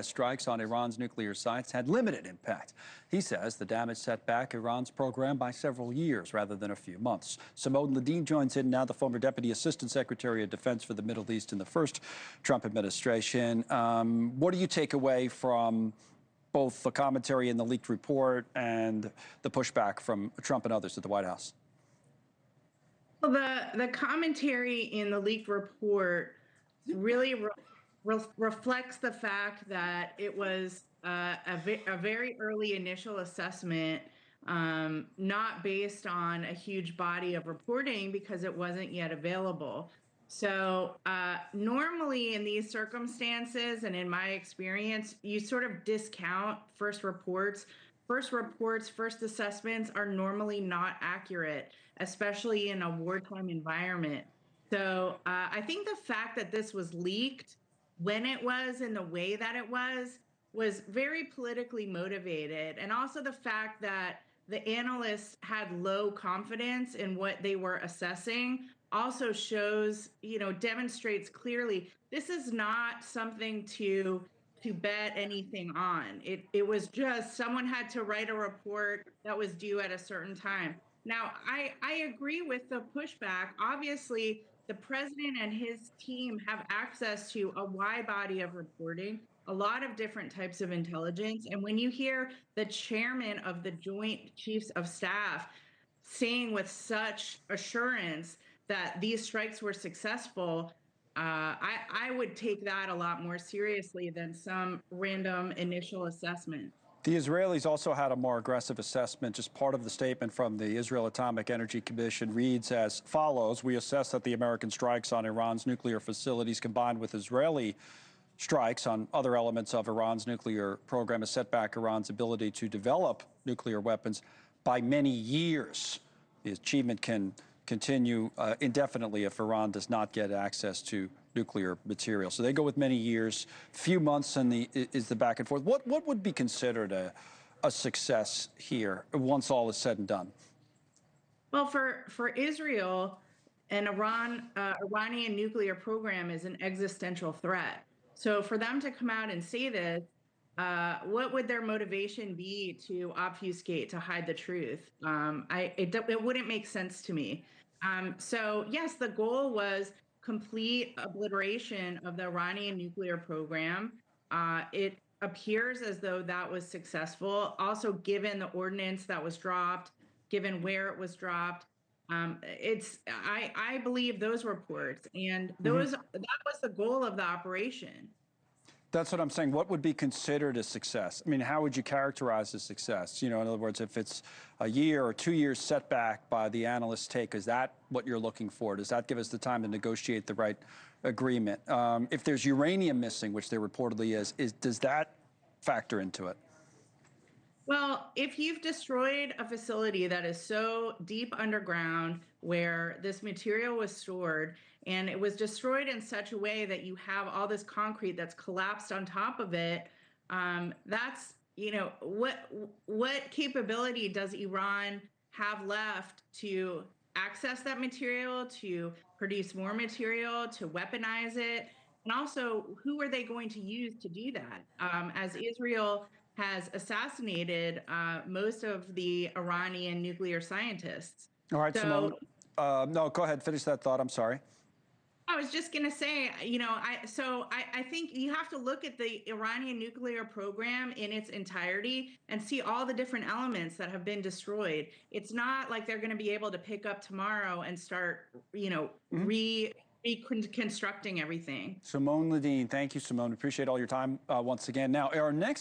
Strikes on Iran's nuclear sites had limited impact. He says the damage set back Iran's program by several years rather than a few months. Simone Ledeen joins in now, the former Deputy Assistant Secretary of Defense for the Middle East in the first Trump administration. What do you take away from both the commentary in the leaked report and the pushback from Trump and others at the White House? Well, the commentary in the leaked report really reflects the fact that it was a very early initial assessment, not based on a huge body of reporting because it wasn't yet available. So normally in these circumstances, and in my experience, you sort of discount first reports. First assessments are normally not accurate, especially in a wartime environment. So I think the fact that this was leaked when it was in the way that it was very politically motivated. And also the fact that the analysts had low confidence in what they were assessing also shows, demonstrates clearly this is not something to bet anything on. It was just someone had to write a report that was due at a certain time. Now, I agree with the pushback. Obviously, the president and his team have access to a wide body of reporting, a lot of different types of intelligence. And when you hear the chairman of the Joint Chiefs of Staff saying with such assurance that these strikes were successful, I would take that a lot more seriously than some random initial assessment. The Israelis also had a more aggressive assessment. Just part of the statement from the Israel Atomic Energy Commission reads as follows: "We assess that the American strikes on Iran's nuclear facilities combined with Israeli strikes on other elements of Iran's nuclear program has set back Iran's ability to develop nuclear weapons by many years. The achievement can continue indefinitely if Iran does not get access to nuclear material." So they go with many years, few months, and is the back and forth. What would be considered a success here once all is said and done? Well, for Israel, an Iranian nuclear program is an existential threat. So for them to come out and say this, what would their motivation be to obfuscate, to hide the truth? It wouldn't make sense to me. So yes, the goal was complete obliteration of the Iranian nuclear program. It appears as though that was successful. Also, given the ordinance that was dropped, given where it was dropped, I believe those reports, and that was the goal of the operation. That's what I'm saying. What would be considered a success? I mean, how would you characterize a success? In other words, if it's a year or 2 years setback by the analyst's take, is that what you're looking for? Does that give us the time to negotiate the right agreement? If there's uranium missing, which there reportedly is, does that factor into it? Well, if you've destroyed a facility that is so deep underground where this material was stored, and it was destroyed in such a way that you have all this concrete that's collapsed on top of it, that's, what capability does Iran have left to access that material, to produce more material, to weaponize it? And also, who are they going to use to do that? As Israel has assassinated most of the Iranian nuclear scientists. All right, So Simone. No, go ahead. Finish that thought. I'm sorry. I was just going to say, I think you have to look at the Iranian nuclear program in its entirety and see all the different elements that have been destroyed. It's not like they're going to be able to pick up tomorrow and start, reconstructing everything. Simone Ledeen, thank you, Simone. Appreciate all your time once again. Now, our next